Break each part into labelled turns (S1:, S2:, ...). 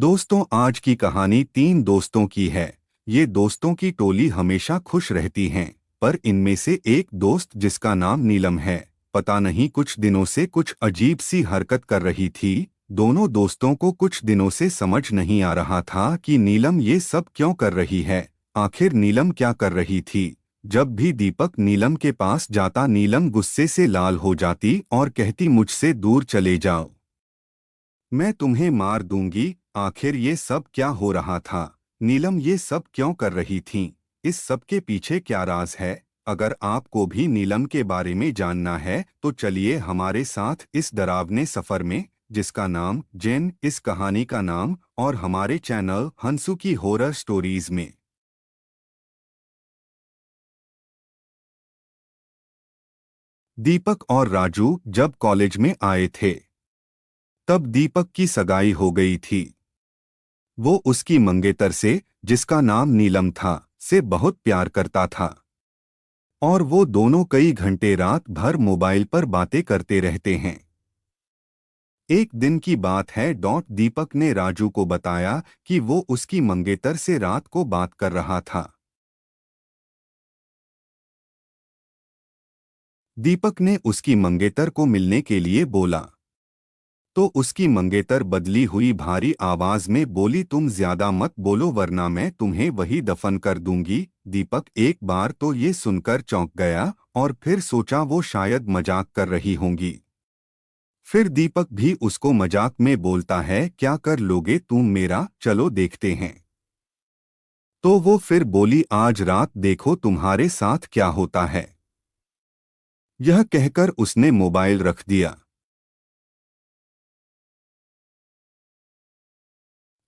S1: दोस्तों, आज की कहानी तीन दोस्तों की है। ये दोस्तों की टोली हमेशा खुश रहती हैं, पर इनमें से एक दोस्त जिसका नाम नीलम है, पता नहीं कुछ दिनों से कुछ अजीब सी हरकत कर रही थी। दोनों दोस्तों को कुछ दिनों से समझ नहीं आ रहा था कि नीलम ये सब क्यों कर रही है। आखिर नीलम क्या कर रही थी? जब भी दीपक नीलम के पास जाता, नीलम गुस्से से लाल हो जाती और कहती, मुझसे दूर चले जाओ, मैं तुम्हें मार दूंगी। आखिर ये सब क्या हो रहा था? नीलम ये सब क्यों कर रही थीं? इस सब के पीछे क्या राज है? अगर आपको भी नीलम के बारे में जानना है तो चलिए हमारे साथ इस डरावने सफर में, जिसका नाम जेन इस कहानी का नाम, और हमारे चैनल हंसू की हॉरर स्टोरीज में। दीपक और राजू जब कॉलेज में आए थे, तब दीपक की सगाई हो गई थी। वो उसकी मंगेतर से, जिसका नाम नीलम था, से बहुत प्यार करता था और वो दोनों कई घंटे रात भर मोबाइल पर बातें करते रहते हैं। एक दिन की बात है। दीपक ने राजू को बताया कि वो उसकी मंगेतर से रात को बात कर रहा था। दीपक ने उसकी मंगेतर को मिलने के लिए बोला, तो उसकी मंगेतर बदली हुई भारी आवाज में बोली, तुम ज्यादा मत बोलो वरना मैं तुम्हें वही दफन कर दूंगी। दीपक एक बार तो ये सुनकर चौंक गया और फिर सोचा वो शायद मजाक कर रही होंगी। फिर दीपक भी उसको मजाक में बोलता है, क्या कर लोगे तुम मेरा, चलो देखते हैं। तो वो फिर बोली, आज रात देखो तुम्हारे साथ क्या होता है। यह कहकर उसने मोबाइल रख दिया।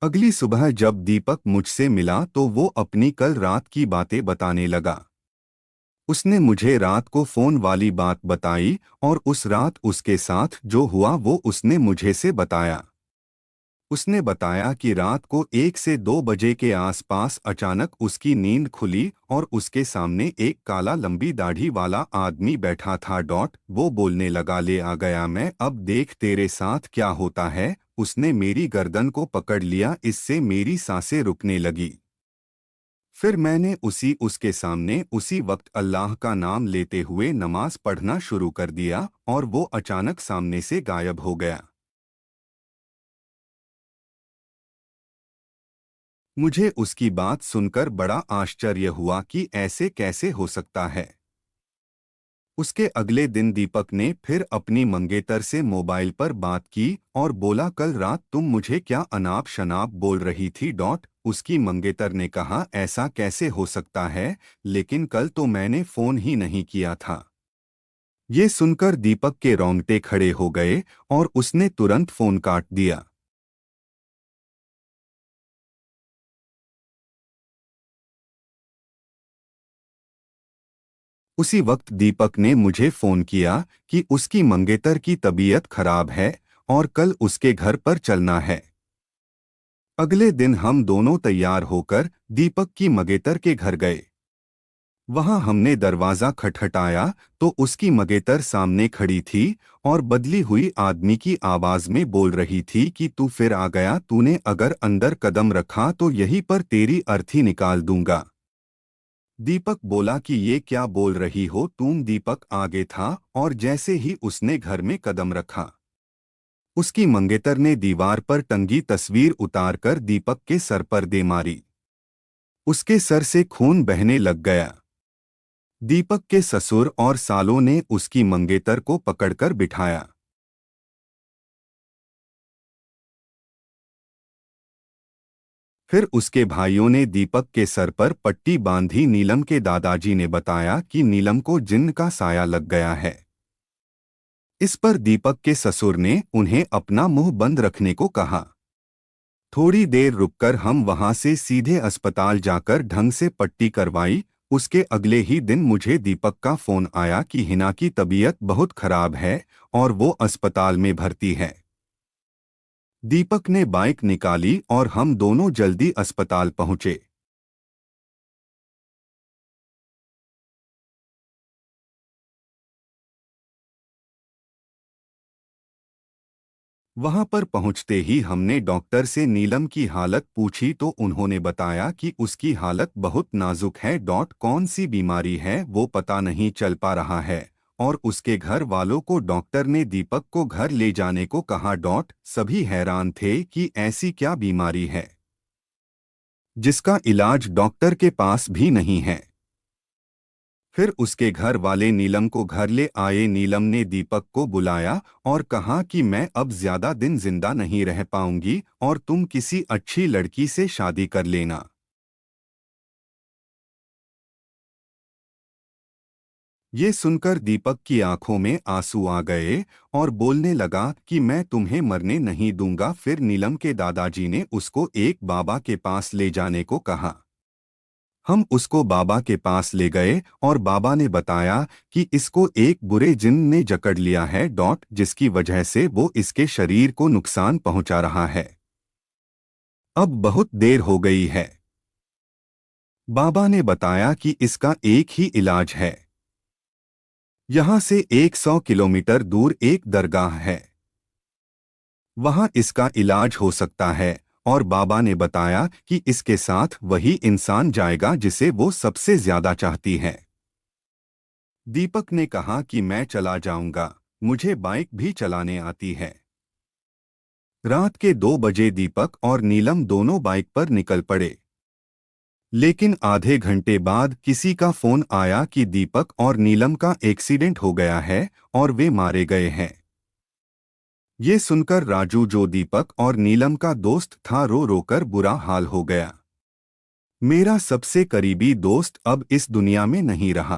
S1: अगली सुबह जब दीपक मुझसे मिला तो वो अपनी कल रात की बातें बताने लगा। उसने मुझे रात को फोन वाली बात बताई और उस रात उसके साथ जो हुआ वो उसने मुझे से बताया। उसने बताया कि रात को 1 से 2 बजे के आसपास अचानक उसकी नींद खुली और उसके सामने एक काला लंबी दाढ़ी वाला आदमी बैठा था। वो बोलने लगा, ले आ गया मैं, अब देख तेरे साथ क्या होता है। उसने मेरी गर्दन को पकड़ लिया, इससे मेरी सांसें रुकने लगी। फिर मैंने उसके सामने उसी वक्त अल्लाह का नाम लेते हुए नमाज पढ़ना शुरू कर दिया और वो अचानक सामने से गायब हो गया। मुझे उसकी बात सुनकर बड़ा आश्चर्य हुआ कि ऐसे कैसे हो सकता है। उसके अगले दिन दीपक ने फिर अपनी मंगेतर से मोबाइल पर बात की और बोला, कल रात तुम मुझे क्या अनाप शनाप बोल रही थी। उसकी मंगेतर ने कहा, ऐसा कैसे हो सकता है, लेकिन कल तो मैंने फोन ही नहीं किया था। ये सुनकर दीपक के रोंगटे खड़े हो गए और उसने तुरंत फोन काट दिया। उसी वक्त दीपक ने मुझे फोन किया कि उसकी मंगेतर की तबीयत खराब है और कल उसके घर पर चलना है। अगले दिन हम दोनों तैयार होकर दीपक की मंगेतर के घर गए। वहां हमने दरवाजा खटखटाया तो उसकी मंगेतर सामने खड़ी थी और बदली हुई आदमी की आवाज में बोल रही थी कि तू फिर आ गया, तूने अगर अंदर कदम रखा तो यहीं पर तेरी अर्थी निकाल दूंगा। दीपक बोला कि ये क्या बोल रही हो तुम। दीपक आगे था और जैसे ही उसने घर में कदम रखा, उसकी मंगेतर ने दीवार पर टंगी तस्वीर उतारकर दीपक के सर पर दे मारी। उसके सर से खून बहने लग गया। दीपक के ससुर और सालों ने उसकी मंगेतर को पकड़कर बिठाया। फिर उसके भाइयों ने दीपक के सर पर पट्टी बांधी। नीलम के दादाजी ने बताया कि नीलम को जिन्न का साया लग गया है। इस पर दीपक के ससुर ने उन्हें अपना मुंह बंद रखने को कहा। थोड़ी देर रुककर हम वहां से सीधे अस्पताल जाकर ढंग से पट्टी करवाई। उसके अगले ही दिन मुझे दीपक का फोन आया कि हिना की तबीयत बहुत खराब है और वो अस्पताल में भर्ती है। दीपक ने बाइक निकाली और हम दोनों जल्दी अस्पताल पहुंचे। वहां पर पहुंचते ही हमने डॉक्टर से नीलम की हालत पूछी तो उन्होंने बताया कि उसकी हालत बहुत नाजुक है। कौन सी बीमारी है वो पता नहीं चल पा रहा है और उसके घर वालों को डॉक्टर ने दीपक को घर ले जाने को कहा। सभी हैरान थे कि ऐसी क्या बीमारी है जिसका इलाज डॉक्टर के पास भी नहीं है। फिर उसके घर वाले नीलम को घर ले आए। नीलम ने दीपक को बुलाया और कहा कि मैं अब ज्यादा दिन जिंदा नहीं रह पाऊंगी और तुम किसी अच्छी लड़की से शादी कर लेना। ये सुनकर दीपक की आंखों में आंसू आ गए और बोलने लगा कि मैं तुम्हें मरने नहीं दूंगा। फिर नीलम के दादाजी ने उसको एक बाबा के पास ले जाने को कहा। हम उसको बाबा के पास ले गए और बाबा ने बताया कि इसको एक बुरे जिन ने जकड़ लिया है। जिसकी वजह से वो इसके शरीर को नुकसान पहुंचा रहा है। अब बहुत देर हो गई है। बाबा ने बताया कि इसका एक ही इलाज है। यहाँ से 100 किलोमीटर दूर एक दरगाह है, वहाँ इसका इलाज हो सकता है। और बाबा ने बताया कि इसके साथ वही इंसान जाएगा जिसे वो सबसे ज्यादा चाहती है। दीपक ने कहा कि मैं चला जाऊंगा, मुझे बाइक भी चलाने आती है। रात के 2 बजे दीपक और नीलम दोनों बाइक पर निकल पड़े। लेकिन आधे घंटे बाद किसी का फोन आया कि दीपक और नीलम का एक्सीडेंट हो गया है और वे मारे गए हैं। ये सुनकर राजू, जो दीपक और नीलम का दोस्त था, रो रोकर बुरा हाल हो गया। मेरा सबसे करीबी दोस्त अब इस दुनिया में नहीं रहा।